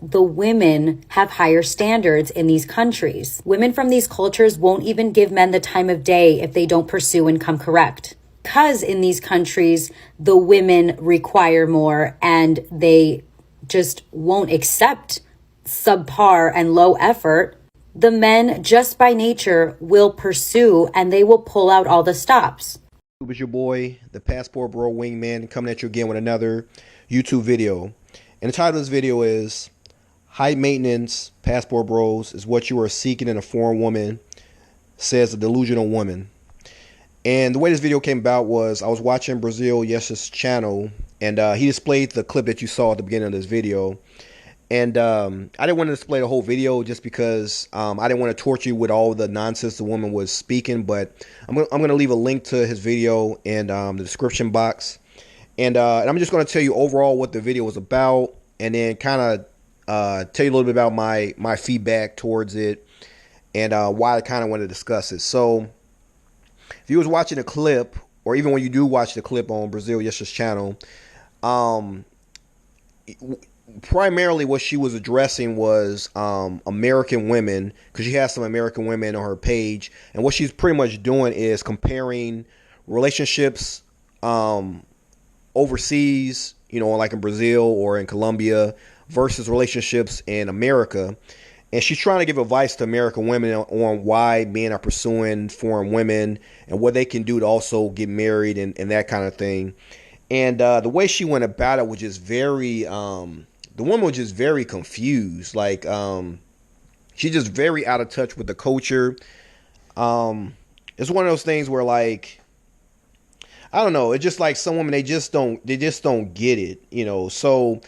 the women have higher standards in these countries. Women from these cultures won't even give men the time of day if they don't pursue and come correct. Because in these countries, the women require more and they just won't accept subpar and low effort, the men just by nature will pursue and they will pull out all the stops. It was your boy, the Passport Bro Wingman, coming at you again with another YouTube video. And the title of this video is High Maintenance Passport Bros is what you are seeking in a foreign woman, says a delusional woman. And the way this video came about was I was watching Brazil Yes's channel, and he displayed the clip that you saw at the beginning of this video. And I didn't want to display the whole video just because I didn't want to torture you with all the nonsense the woman was speaking. But I'm going to leave a link to his video in the description box. And I'm just going to tell you overall what the video was about, and then kind of tell you a little bit about my feedback towards it and why I kind of want to discuss it. So if you was watching a clip, or even when you do watch the clip on Brazil Yes's channel, primarily what she was addressing was American women, because she has some American women on her page, and what she's pretty much doing is comparing relationships overseas, you know, like in Brazil or in Colombia, versus relationships in America. And she's trying to give advice to American women on why men are pursuing foreign women and what they can do to also get married and that kind of thing. And the way she went about it was just very, the woman was just very confused. Like, she's just very out of touch with the culture. It's one of those things where, like, I don't know. It's just like some women, they just don't get it, you know. So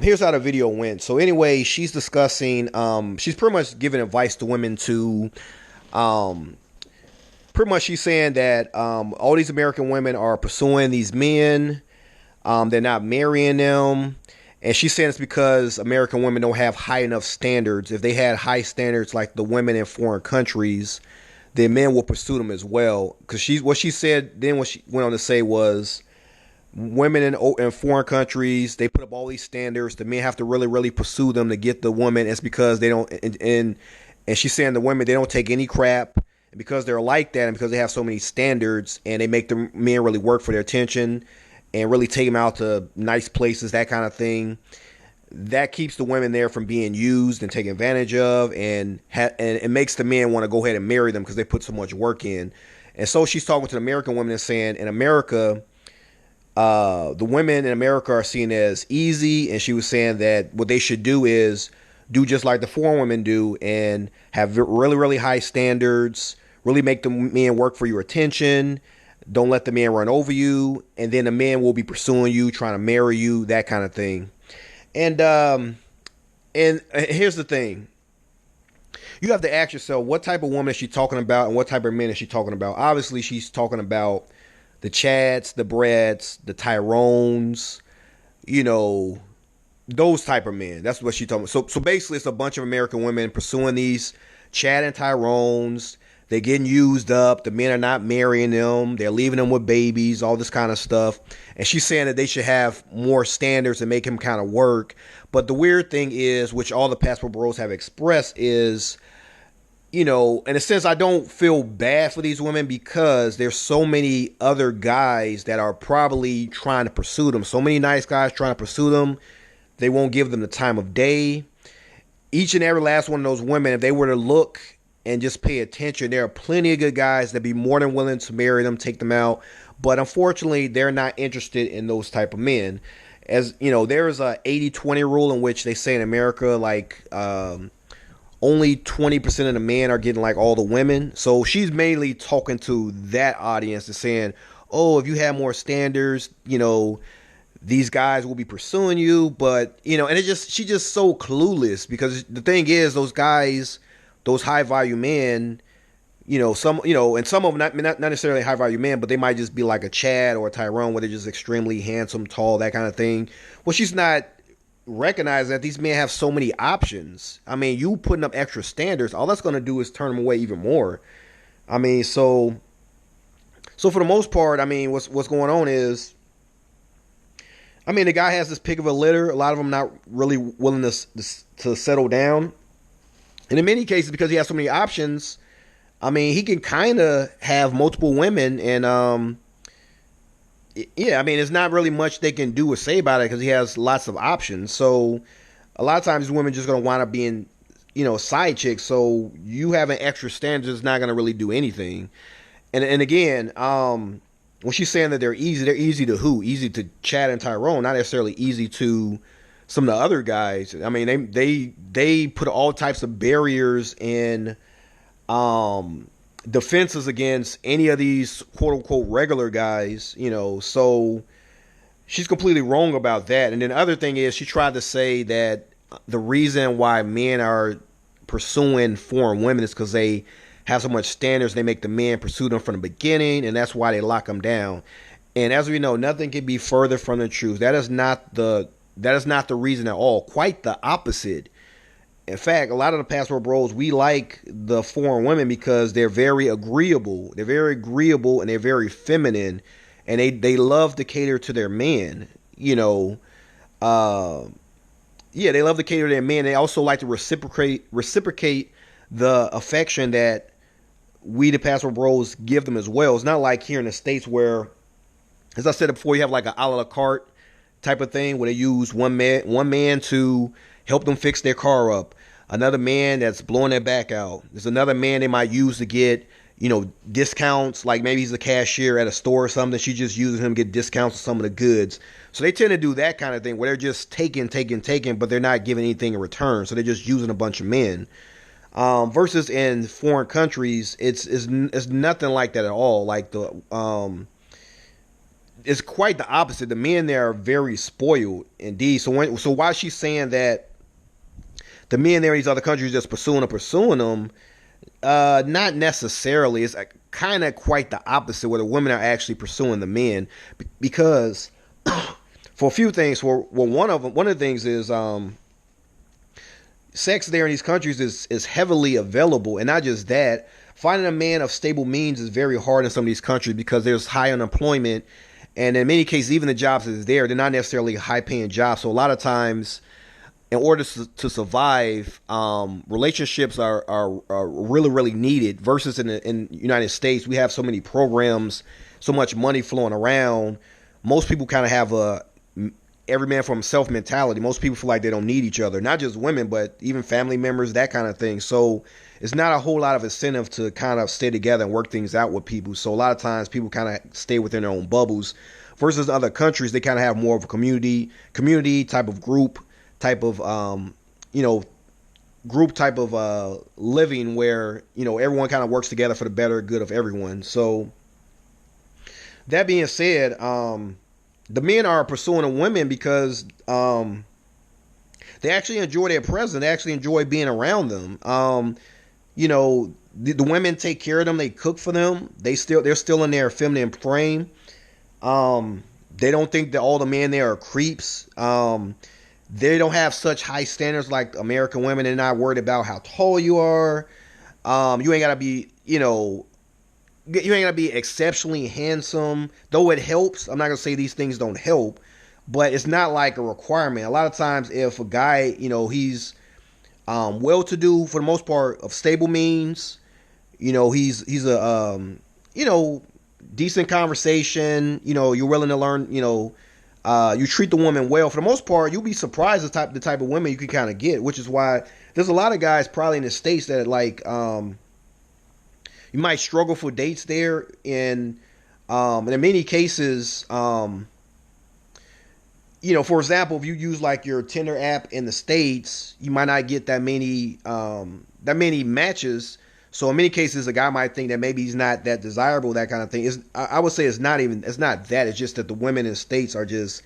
here's how the video went. So anyway, she's discussing, she's pretty much giving advice to women to, pretty much she's saying that all these American women are pursuing these men. They're not marrying them. And she's saying it's because American women don't have high enough standards. If they had high standards like the women in foreign countries, then men will pursue them as well. Because what she said then, what she went on to say was, women in foreign countries, they put up all these standards. The men have to really, really pursue them to get the woman. It's because they don't, and she's saying the women, they don't take any crap. And because they're like that, and because they have so many standards, and they make the men really work for their attention and really take them out to nice places, that kind of thing, that keeps the women there from being used and taken advantage of, and it makes the men want to go ahead and marry them because they put so much work in. And so she's talking to the American women and saying, in America, the women in America are seen as easy, and she was saying that what they should do is do just like the foreign women do and have really, really high standards, really make the men work for your attention. Don't let the man run over you, and then the man will be pursuing you, trying to marry you, that kind of thing. And here's the thing. You have to ask yourself, what type of woman is she talking about, and what type of men is she talking about? Obviously, she's talking about the Chads, the Brads, the Tyrones, you know, those type of men. That's what she's talking about. So basically, it's a bunch of American women pursuing these Chad and Tyrones. They're getting used up. The men are not marrying them. They're leaving them with babies, all this kind of stuff. And she's saying that they should have more standards and make him kind of work. But the weird thing is, which all the Passport Bros have expressed, is, you know, in a sense, I don't feel bad for these women because there's so many other guys that are probably trying to pursue them. So many nice guys trying to pursue them. They won't give them the time of day. Each and every last one of those women, if they were to look and just pay attention, there are plenty of good guys that be more than willing to marry them, take them out. But unfortunately, they're not interested in those type of men. As you know, there is a 80-20 rule in which they say in America, like, only 20% of the men are getting like all the women. So she's mainly talking to that audience and saying, oh, if you have more standards, you know, these guys will be pursuing you. But, you know, and she's just so clueless, because the thing is, those guys, those high value men, you know, and some of them not necessarily high value men, but they might just be like a Chad or a Tyrone, where they're just extremely handsome, tall, that kind of thing. Well, she's not recognizing that these men have so many options. I mean, you putting up extra standards, all that's going to do is turn them away even more. I mean, so for the most part, I mean, what's going on is, I mean, the guy has this pick of a litter. A lot of them not really willing to settle down. And in many cases, because he has so many options, I mean, he can kind of have multiple women, and yeah, I mean, there's not really much they can do or say about it because he has lots of options. So a lot of times, women just gonna wind up being, side chicks. So you having extra standards is not gonna really do anything. And again, when she's saying that they're easy to who? Easy to Chad and Tyrone, not necessarily easy to some of the other guys. I mean, they put all types of barriers in defenses against any of these quote unquote regular guys, so she's completely wrong about that. And then the other thing is she tried to say that the reason why men are pursuing foreign women is because they have so much standards, they make the men pursue them from the beginning, and that's why they lock them down. And as we know, nothing can be further from the truth. That is not the reason at all. Quite the opposite. In fact, a lot of the passport bros, we like the foreign women because they're very agreeable. They're very agreeable and they're very feminine, and they love to cater to their man. Yeah, they love to cater to their men. They also like to reciprocate the affection that we, the passport bros, give them as well. It's not like here in the States where, as I said before, you have like a la carte type of thing where they use one man to help them fix their car up, another man that's blowing their back out. There's another man they might use to get, discounts, like maybe he's a cashier at a store or something. She just uses him to get discounts on some of the goods. So they tend to do that kind of thing where they're just taking, but they're not giving anything in return. So they're just using a bunch of men. Versus in foreign countries, it's nothing like that at all. Like it's quite the opposite. The men there are very spoiled indeed. So why she's saying that the men there in these other countries just pursuing them, not necessarily. It's kind of quite the opposite, where the women are actually pursuing the men, because for a few things. One of the things is sex there in these countries is heavily available, and not just that. Finding a man of stable means is very hard in some of these countries because there's high unemployment, and in many cases, even the jobs that's there, they're not necessarily high-paying jobs. So a lot of times, in order to survive, relationships are really, really needed. Versus in the United States, we have so many programs, so much money flowing around. Most people kind of have a every man for himself mentality. Most people feel like they don't need each other, not just women, but even family members, that kind of thing. So it's not a whole lot of incentive to kind of stay together and work things out with people. So a lot of times people kind of stay within their own bubbles. Versus other countries, they kind of have more of a community type of group type of group type of living where everyone kind of works together for the better good of everyone. So that being said, the men are pursuing the women because they actually enjoy their presence. They actually enjoy being around them. The women take care of them. They cook for them. They're still in their feminine frame. They don't think that all the men there are creeps. They don't have such high standards like American women. They're not worried about how tall you are. You ain't gotta be, you ain't gotta be exceptionally handsome, though it helps. I'm not gonna say these things don't help, but it's not like a requirement. A lot of times, if a guy, he's well-to-do for the most part, of stable means, he's a decent conversation. You're willing to learn. You treat the woman well. For the most part, you'll be surprised the type of women you can kind of get, which is why there's a lot of guys probably in the States that like. You might struggle for dates there, and in many cases, for example, if you use like your Tinder app in the States, you might not get that many matches. So in many cases, a guy might think that maybe he's not that desirable, that kind of thing. I would say it's not that. It's just that the women in the States are just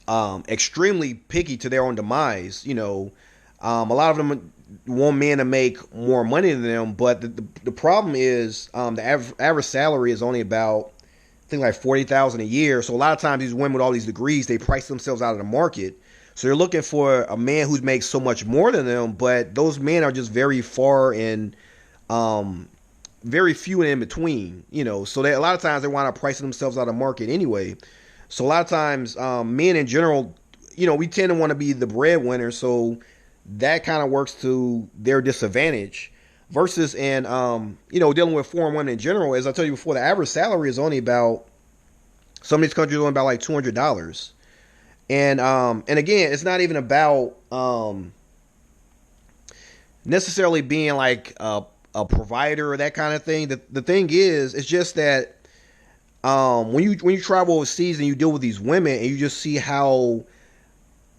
extremely picky to their own demise. A lot of them want men to make more money than them, but the problem is the average salary is only about, I think, like $40,000 a year. So a lot of times these women with all these degrees, they price themselves out of the market. So they're looking for a man who makes so much more than them, but those men are just very far and very few and in between. So a lot of times they want to price themselves out of the market anyway. So a lot of times, men in general, we tend to want to be the breadwinner. So that kind of works to their disadvantage. Versus in, dealing with foreign women in general, as I told you before, the average salary is only about, some of these countries only about like $200. And again, it's not even about necessarily being like a provider or that kind of thing. The thing is, it's just that when you travel overseas and you deal with these women and you just see how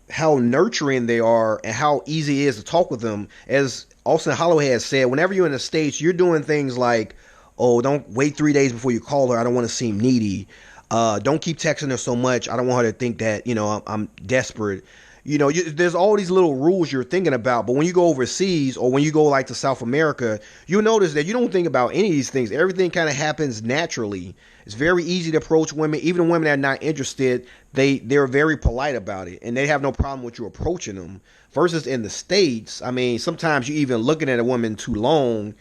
nurturing they are and how easy it is to talk with them. As Austin Holloway has said, whenever you're in the States, you're doing things like, oh, don't wait 3 days before you call her. I don't want to seem needy. Don't keep texting her so much. I don't want her to think that, I'm desperate. There's all these little rules you're thinking about. But when you go overseas or when you go like to South America, you'll notice that you don't think about any of these things. Everything kind of happens naturally. It's very easy to approach women. Even the women that are not interested, they're very polite about it. And they have no problem with you approaching them. Versus in the States, I mean, sometimes you even looking at a woman too long.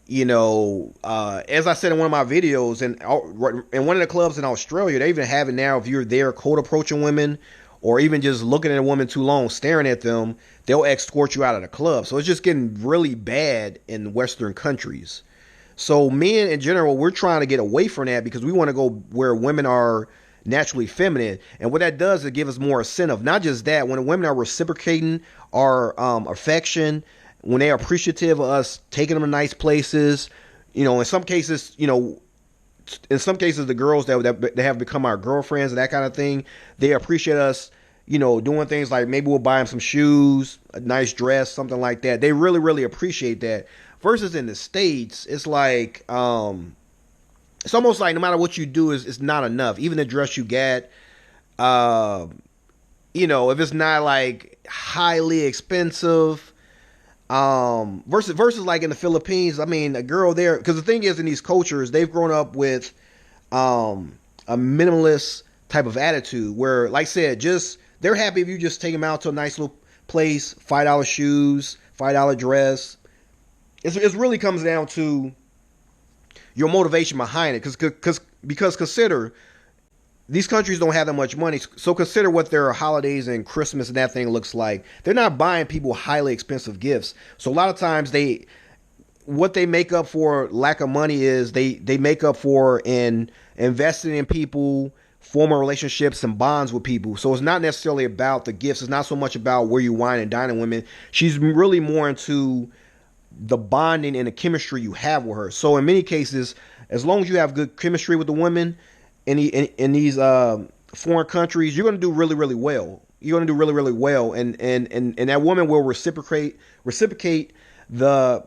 As I said in one of my videos, and in one of the clubs in Australia, they even have it now. If you're there cold approaching women, or even just looking at a woman too long, staring at them, they'll escort you out of the club. So it's just getting really bad in Western countries. So men in general, we're trying to get away from that because we want to go where women are naturally feminine. And what that does is give us more incentive. Not just that, when the women are reciprocating our affection, when they're appreciative of us taking them to nice places, in some cases, the girls that have become our girlfriends and that kind of thing, they appreciate us, doing things like maybe we'll buy them some shoes, a nice dress, something like that. They really, really appreciate that. Versus in the States, it's like, it's almost like no matter what you do, it's not enough. Even the dress you get, if it's not like highly expensive, versus like in the Philippines, I mean, a girl there, because the thing is, in these cultures, they've grown up with a minimalist type of attitude where, like I said, they're happy if you just take them out to a nice little place, $5 shoes, $5 dress. It really comes down to your motivation behind it, because consider, these countries don't have that much money, so consider what their holidays and Christmas and that thing looks like. They're not buying people highly expensive gifts. So a lot of times what they make up for lack of money is they make up for in investing in people, forming relationships and bonds with people. So it's not necessarily about the gifts. It's not so much about where you wine and dining women. She's really more into the bonding and the chemistry you have with her. So in many cases, as long as you have good chemistry with the women in these foreign countries, you're going to do really, really well. You're going to do really, really well, and that woman will reciprocate the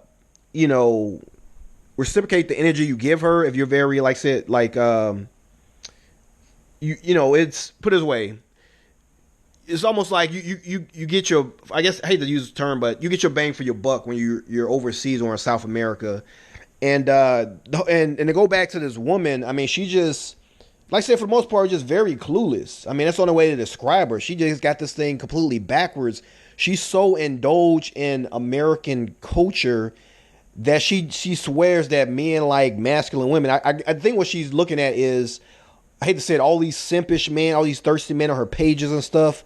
reciprocate the energy you give her. If you're very, like I said, like it's, put it this way, it's almost like you get your, I guess I hate to use the term, but you get your bang for your buck when you're overseas or in South America. And to go back to this woman, I mean, she just, like I said, for the most part, just very clueless. I mean, that's the only way to describe her. She just got this thing completely backwards. She's so indulged in American culture that she swears that men like masculine women. I think what she's looking at is, I hate to say it, all these simpish men, all these thirsty men on her pages and stuff,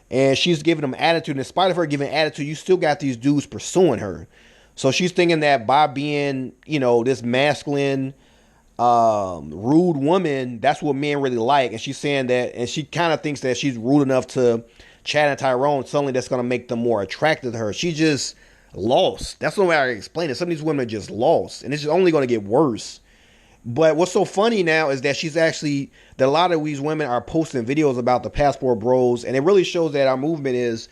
and she's giving them attitude. And in spite of her giving attitude, you still got these dudes pursuing her. So she's thinking that by being, this masculine, rude woman, that's what men really like. And she's saying that, and she kind of thinks that she's rude enough to Chad and Tyrone. Suddenly that's going to make them more attracted to her. She just lost. That's the way I explain it. Some of these women are just lost, and it's just only going to get worse. But what's so funny now is that that a lot of these women are posting videos about the passport bros, and it really shows that our movement is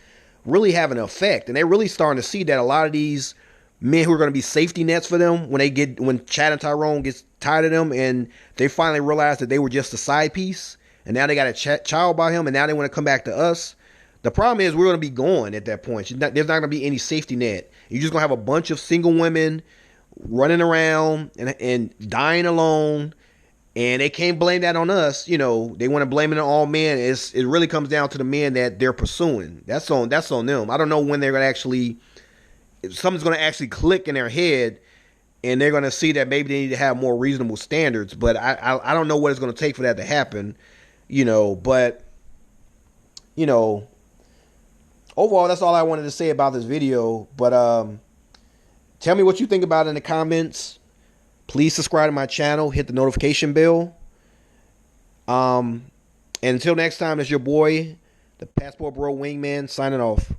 really having an effect. And they're really starting to see that a lot of these men who are going to be safety nets for them when Chad and Tyrone gets tired of them and they finally realize that they were just a side piece, and now they got a child by him, and now they want to come back to us. The problem is we're going to be gone at that point. There's not going to be any safety net. You're just going to have a bunch of single women running around and dying alone, and they can't blame that on us. They want to blame it on all men. It really comes down to the men that they're pursuing. That's on them. I don't know when they're going to actually, if something's going to actually click in their head and they're going to see that maybe they need to have more reasonable standards. But I don't know what it's going to take for that to happen. But you know, overall, that's all I wanted to say about this video. But tell me what you think about it in the comments. Please subscribe to my channel, hit the notification bell. And until next time, it's your boy, the Passport Bro Wingman, signing off.